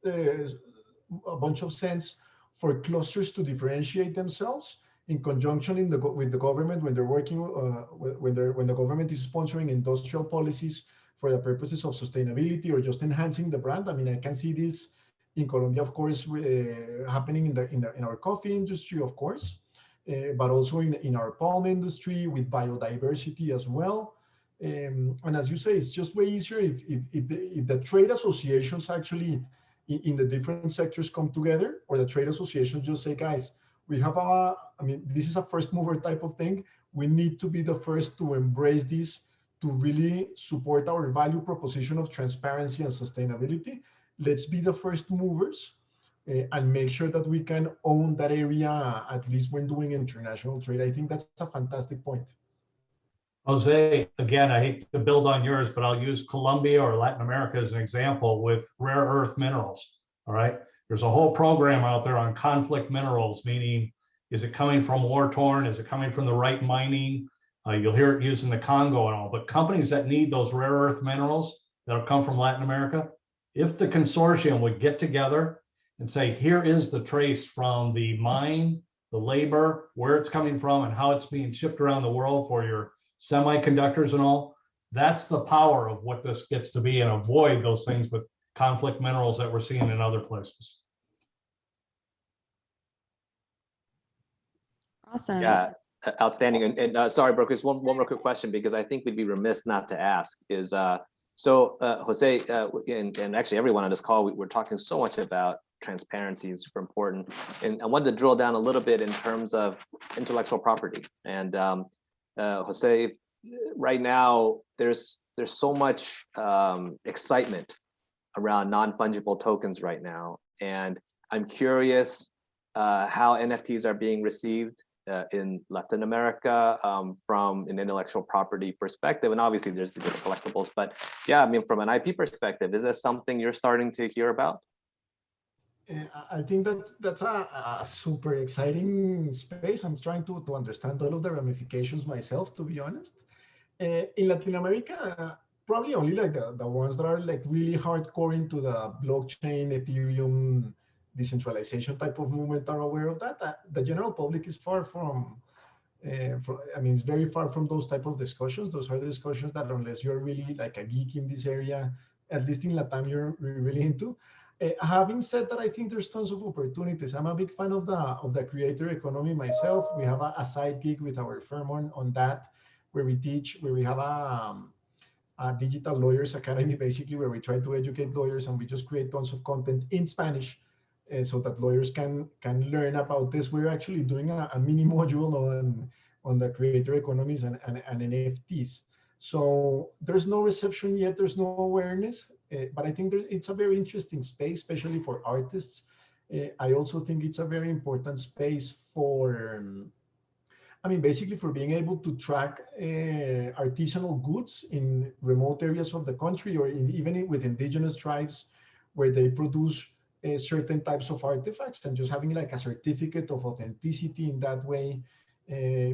a bunch of sense for clusters to differentiate themselves in conjunction with the government when they're working when the government is sponsoring industrial policies for the purposes of sustainability or just enhancing the brand. I mean, I can see this in Colombia, of course, happening in our coffee industry, of course, but also in our palm industry with biodiversity as well. And as you say, it's just way easier if the trade associations actually in the different sectors come together, or the trade associations just say, guys, we have I mean, this is a first mover type of thing. We need to be the first to embrace this, to really support our value proposition of transparency and sustainability. Let's be the first movers and make sure that we can own that area, at least when doing international trade. I think that's a fantastic point. Jose, again, I hate to build on yours, but I'll use Colombia or Latin America as an example with rare earth minerals. All right. There's a whole program out there on conflict minerals, meaning, is it coming from war torn? Is it coming from the right mining? You'll hear it used in the Congo and all, but companies that need those rare earth minerals that'll come from Latin America, if the consortium would get together and say, here is the trace from the mine, the labor, where it's coming from, and how it's being shipped around the world for your semiconductors and all, that's the power of what this gets to be, and avoid those things with conflict minerals that we're seeing in other places. Awesome. Yeah, outstanding. And sorry, Brooke, just one more quick question, because I think we'd be remiss not to ask is, Jose, and actually everyone on this call, we're talking so much about transparency is super important. And I wanted to drill down a little bit in terms of intellectual property. And Jose, right now, there's so much excitement around non-fungible tokens right now. And I'm curious how NFTs are being received in Latin America from an intellectual property perspective. And obviously there's the collectibles, but yeah, I mean, from an IP perspective, is that something you're starting to hear about? I think that's a super exciting space. I'm trying to understand all of the ramifications myself, to be honest. In Latin America, probably only like the ones that are like really hardcore into the blockchain, Ethereum, decentralization type of movement are aware of that. The general public is far from, I mean, it's very far from those type of discussions. Those are the discussions that, unless you're really like a geek in this area, at least in Latam, you're really into. Having said that, I think there's tons of opportunities. I'm a big fan of the creator economy myself. We have a side gig with our firm on that, where we teach, where we have a digital lawyers academy, basically, where we try to educate lawyers, and we just create tons of content in Spanish so that lawyers can learn about this. We're actually doing a mini module on the creator economies and NFTs. So there's no reception yet, there's no awareness, but I think it's a very interesting space, especially for artists. I also think it's a very important space for, I mean, basically for being able to track artisanal goods in remote areas of the country, or even with indigenous tribes where they produce certain types of artifacts, and just having like a certificate of authenticity in that way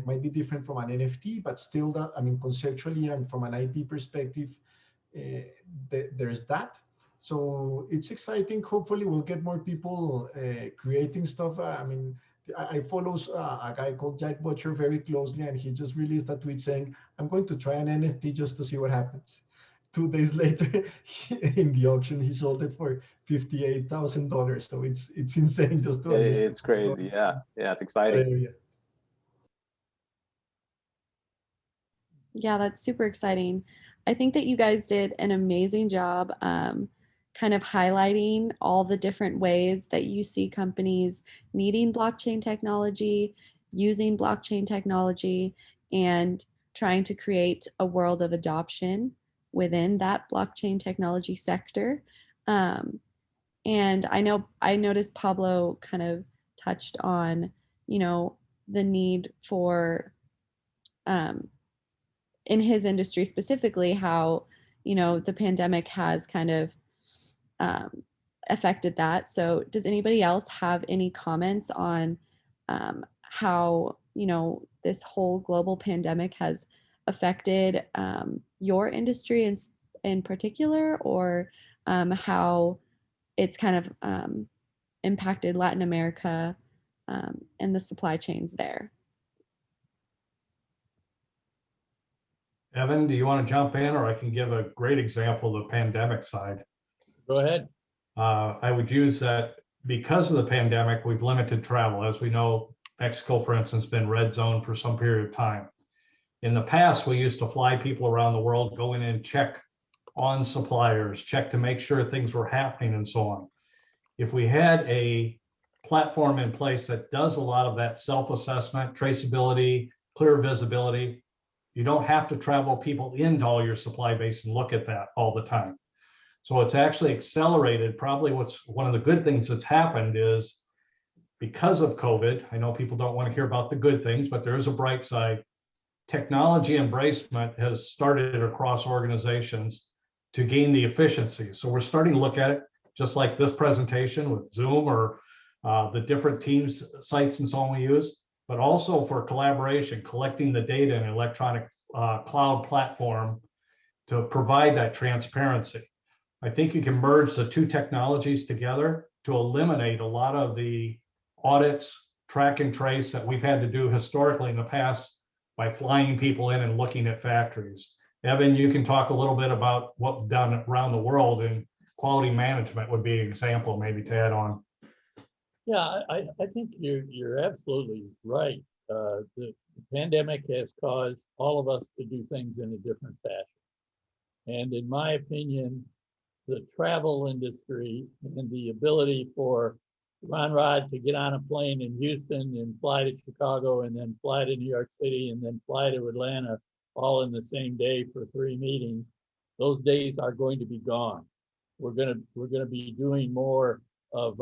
might be different from an NFT, but still that, I mean, conceptually and from an IP perspective, there's that. So it's exciting. Hopefully we'll get more people creating stuff. I mean, I follow a guy called Jack Butcher very closely, and he just released a tweet saying, I'm going to try an NFT just to see what happens. 2 days later, in the auction, he sold it for $58,000. So it's insane just to understand. It's crazy. Yeah, it's exciting. Yeah, that's super exciting. I think that you guys did an amazing job kind of highlighting all the different ways that you see companies needing blockchain technology, using blockchain technology, and trying to create a world of adoption within that blockchain technology sector. And I noticed Pablo kind of touched on, the need for, in his industry specifically, how, the pandemic has kind of affected that. So does anybody else have any comments on how, this whole global pandemic has affected your industry in particular, or how it's kind of impacted Latin America and the supply chains there? Evan, do you want to jump in, or I can give a great example of the pandemic side? Go ahead. I would use that because of the pandemic, we've limited travel. As we know, Mexico, for instance, been red zone for some period of time. In the past, we used to fly people around the world, go in and check on suppliers, check to make sure things were happening and so on. If we had a platform in place that does a lot of that self-assessment, traceability, clear visibility, you don't have to travel people into all your supply base and look at that all the time. So it's actually accelerated. Probably what's one of the good things that's happened is because of COVID, I know people don't want to hear about the good things, but there is a bright side. Technology embracement has started across organizations to gain the efficiency. So we're starting to look at it just like this presentation with Zoom or the different Teams sites and so on we use, but also for collaboration, collecting the data in an electronic cloud platform to provide that transparency. I think you can merge the two technologies together to eliminate a lot of the audits, track and trace that we've had to do historically in the past by flying people in and looking at factories. Evan, you can talk a little bit about what we've done around the world, and quality management would be an example maybe to add on. Yeah, I think you're absolutely right. The pandemic has caused all of us to do things in a different fashion. And in my opinion, the travel industry and the ability for Ronald Rod to get on a plane in Houston and fly to Chicago and then fly to New York City and then fly to Atlanta all in the same day for 3 meetings, those days are going to be gone. We're gonna be doing more of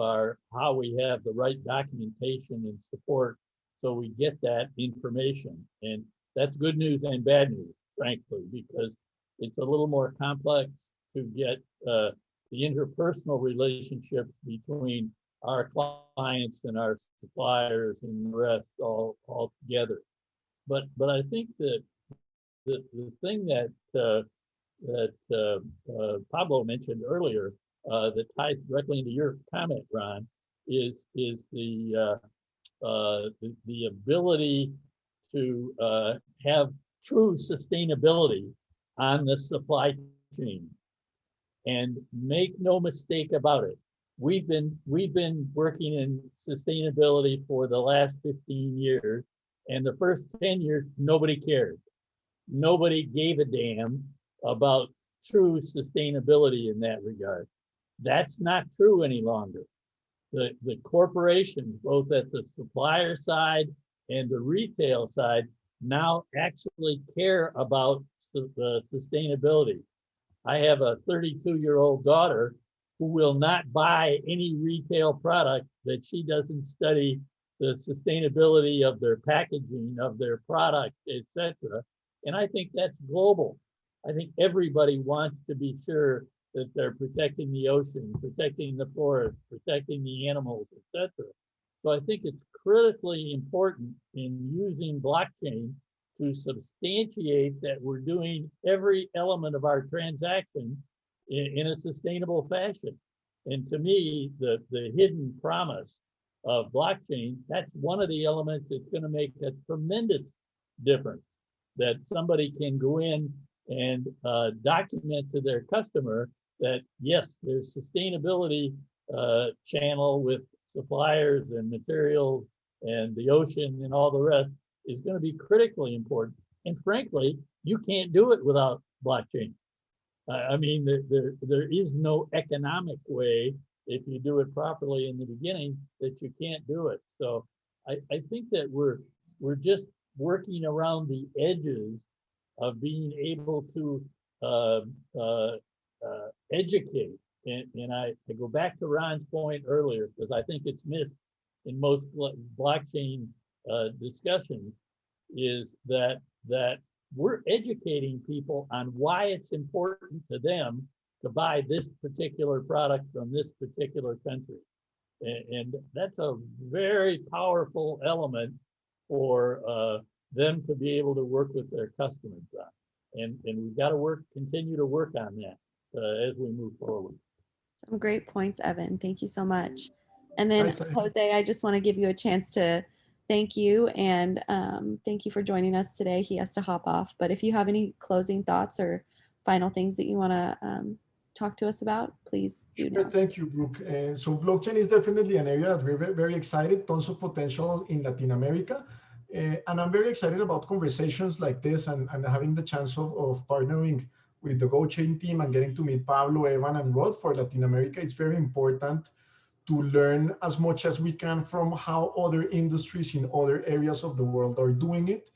how we have the right documentation and support so we get that information. And that's good news and bad news, frankly, because it's a little more complex to get the interpersonal relationships between our clients and our suppliers and the rest all together. But I think that the thing that Pablo mentioned earlier that ties directly into your comment, Ron, is the ability to have true sustainability on the supply chain. And make no mistake about it, we've been working in sustainability for the last 15 years, and the first 10 years nobody cared. Nobody gave a damn about true sustainability in that regard. That's not true any longer. The corporations, both at the supplier side and the retail side, now actually care about the sustainability. I have a 32-year-old daughter who will not buy any retail product that she doesn't study the sustainability of their packaging, of their product, etc. And I think that's global. I think everybody wants to be sure that they're protecting the ocean, protecting the forest, protecting the animals, etc. So I think it's critically important in using blockchain to substantiate that we're doing every element of our transaction in a sustainable fashion. And to me, the hidden promise of blockchain, that's one of the elements that's going to make a tremendous difference, that somebody can go in and document to their customer that, yes, there's sustainability channel with suppliers and materials and the ocean and all the rest is going to be critically important. And frankly, you can't do it without blockchain. I mean, there is no economic way, if you do it properly in the beginning, that you can't do it. So I think that we're just working around the edges of being able to educate. And I go back to Ron's point earlier, because I think it's missed in most blockchain discussions, is that we're educating people on why it's important to them to buy this particular product from this particular country. And that's a very powerful element for them to be able to work with their customers on. And we've got to continue to work on that as we move forward. Some great points, Evan. Thank you so much. And then Nice. Jose, I just want to give you a chance to thank you, and thank you for joining us today. He has to hop off, but if you have any closing thoughts or final things that you want to talk to us about, please do now. Thank you, Brooke. So blockchain is definitely an area that we're very excited. Tons of potential in Latin America. And I'm very excited about conversations like this and having the chance of partnering with the GoChain team and getting to meet Pablo, Evan, and Rod for Latin America. It's very important to learn as much as we can from how other industries in other areas of the world are doing it,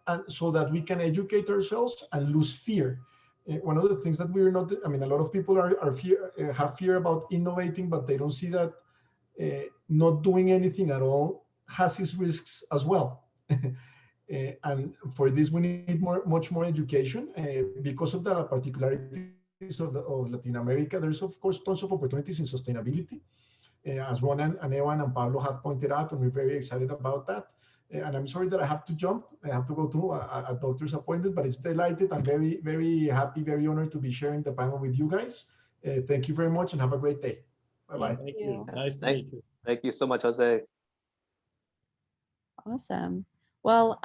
and so that we can educate ourselves and lose fear. One of the things that we're not, I mean, a lot of people have fear about innovating, but they don't see that not doing anything at all has its risks as well. And for this, we need much more education. Because of the particularities of Latin America, there's of course tons of opportunities in sustainability, as Ron and Evan and Pablo have pointed out, and we're very excited about that. And I'm sorry that I have to jump. I have to go to a doctor's appointment, but it's delighted. I'm very, very happy, very honored to be sharing the panel with you guys. Thank you very much and have a great day. Bye-bye. Thank you. Nice to meet you. Thank you so much, Jose. Awesome. Well,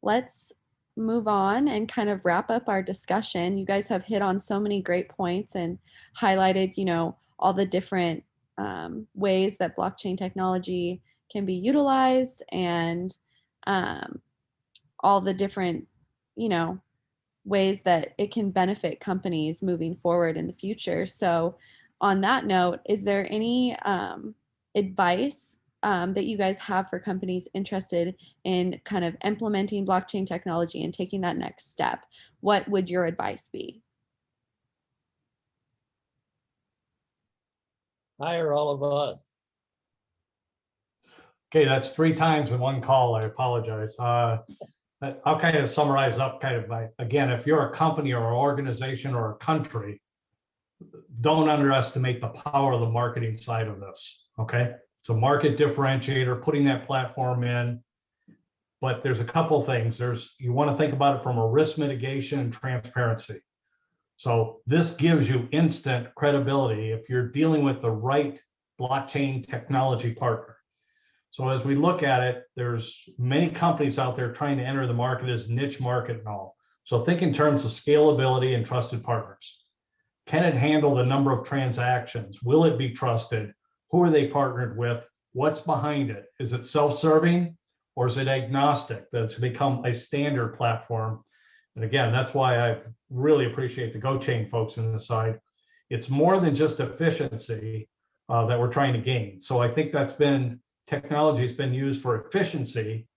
let's move on and kind of wrap up our discussion. You guys have hit on so many great points and highlighted, all the different ways that blockchain technology can be utilized and all the different, ways that it can benefit companies moving forward in the future. So on that note, is there any advice that you guys have for companies interested in kind of implementing blockchain technology and taking that next step? What would your advice be? Hire all of us. Okay, that's 3 times in one call. I apologize. I'll kind of summarize up kind of by, again, if you're a company or an organization or a country, don't underestimate the power of the marketing side of this, okay? So market differentiator, putting that platform in, but there's a couple things. You want to think about it from a risk mitigation and transparency. So this gives you instant credibility if you're dealing with the right blockchain technology partner. So as we look at it, there's many companies out there trying to enter the market as niche market and all. So think in terms of scalability and trusted partners. Can it handle the number of transactions? Will it be trusted? Who are they partnered with? What's behind it? Is it self-serving or is it agnostic that's become a standard platform? And again, that's why I really appreciate the GoChain folks on this side. It's more than just efficiency that we're trying to gain. So I think technology has been used for efficiency.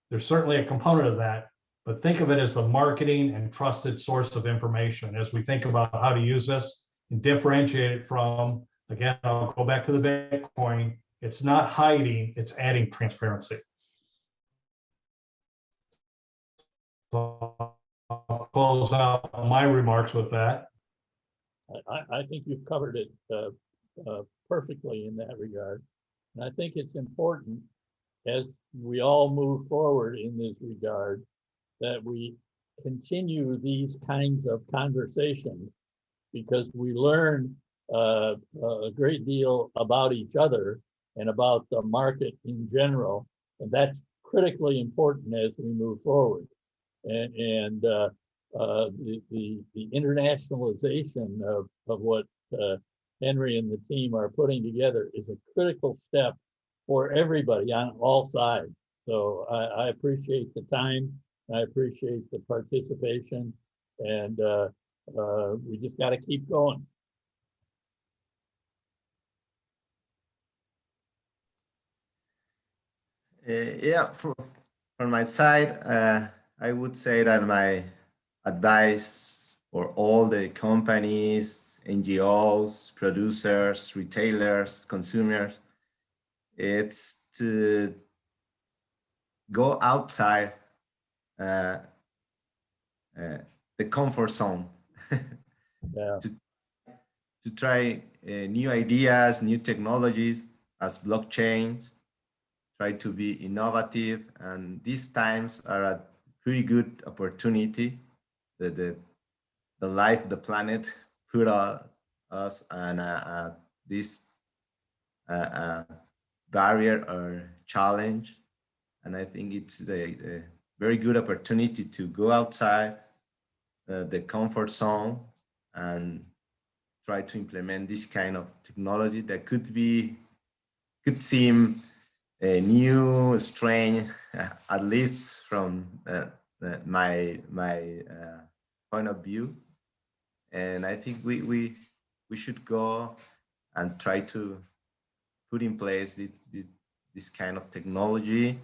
There's certainly a component of that, but think of it as the marketing and trusted source of information as we think about how to use this and differentiate it from, again, I'll go back to the Bitcoin. It's not hiding, it's adding transparency. So I'll close out my remarks with that. I think you've covered it perfectly in that regard. And I think it's important as we all move forward in this regard that we continue these kinds of conversations because we learn a great deal about each other and about the market in general. And that's critically important as we move forward. And the internationalization of what Henry and the team are putting together is a critical step for everybody on all sides. So I appreciate the time. I appreciate the participation, and we just got to keep going. Yeah, from my side, I would say that my advice for all the companies, NGOs, producers, retailers, consumers, it's to go outside the comfort zone. Yeah. to try new ideas, new technologies as blockchain, try to be innovative, and these times are a pretty good opportunity that the life, the planet put us on this barrier or challenge. And I think it's a very good opportunity to go outside the comfort zone and try to implement this kind of technology that could seem a new strain, at least from my point of view. And I think we should go and try to put in place this kind of technology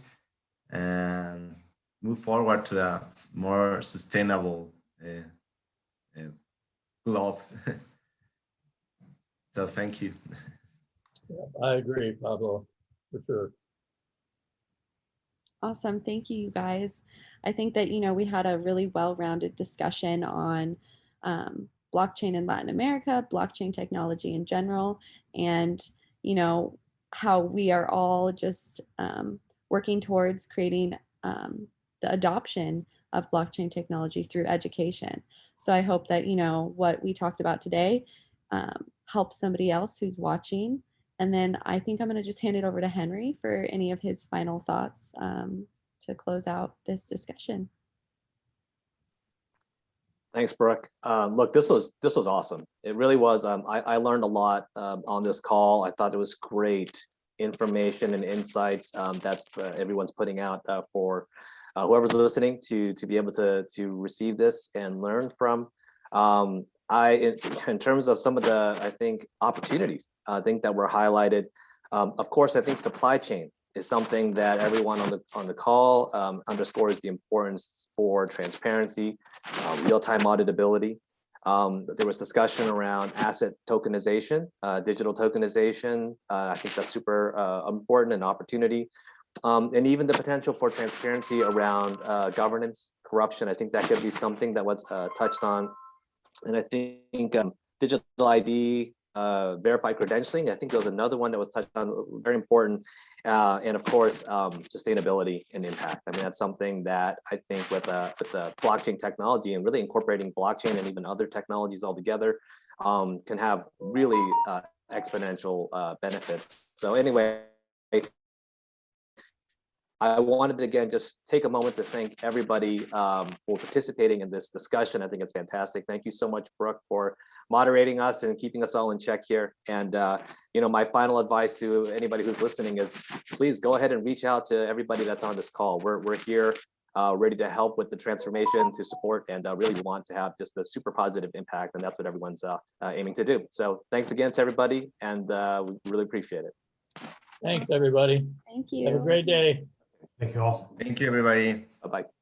and move forward to a more sustainable globe. So thank you. I agree, Pablo, for sure. Awesome. Thank you, you guys. I think that, we had a really well-rounded discussion on blockchain in Latin America, blockchain technology in general, and, how we are all just working towards creating the adoption of blockchain technology through education. So I hope that, what we talked about today helps somebody else who's watching. And then I think I'm going to just hand it over to Henry for any of his final thoughts to close out this discussion. Thanks, Brooke. Look, this was awesome. It really was. I learned a lot on this call. I thought it was great information and insights that's everyone's putting out for whoever's listening to be able to receive this and learn from. In terms of some of the, I think, opportunities, I think that were highlighted. Of course, I think supply chain is something that everyone on the call underscores the importance for transparency, real-time auditability. There was discussion around asset tokenization, digital tokenization. I think that's super important and opportunity. And even the potential for transparency around governance, corruption. I think that could be something that was touched on. And I think digital ID, verified credentialing, I think there was another one that was touched on, very important. And of course, sustainability and impact. I mean, that's something that I think with the blockchain technology and really incorporating blockchain and even other technologies all together can have really exponential benefits. So anyway, I wanted to, again, just take a moment to thank everybody for participating in this discussion. I think it's fantastic. Thank you so much, Brooke, for moderating us and keeping us all in check here. And, my final advice to anybody who's listening is please go ahead and reach out to everybody that's on this call. We're here ready to help with the transformation, to support, and really want to have just a super positive impact. And that's what everyone's aiming to do. So thanks again to everybody, and we really appreciate it. Thanks, everybody. Thank you. Have a great day. Thank you all. Thank you, everybody. Bye-bye.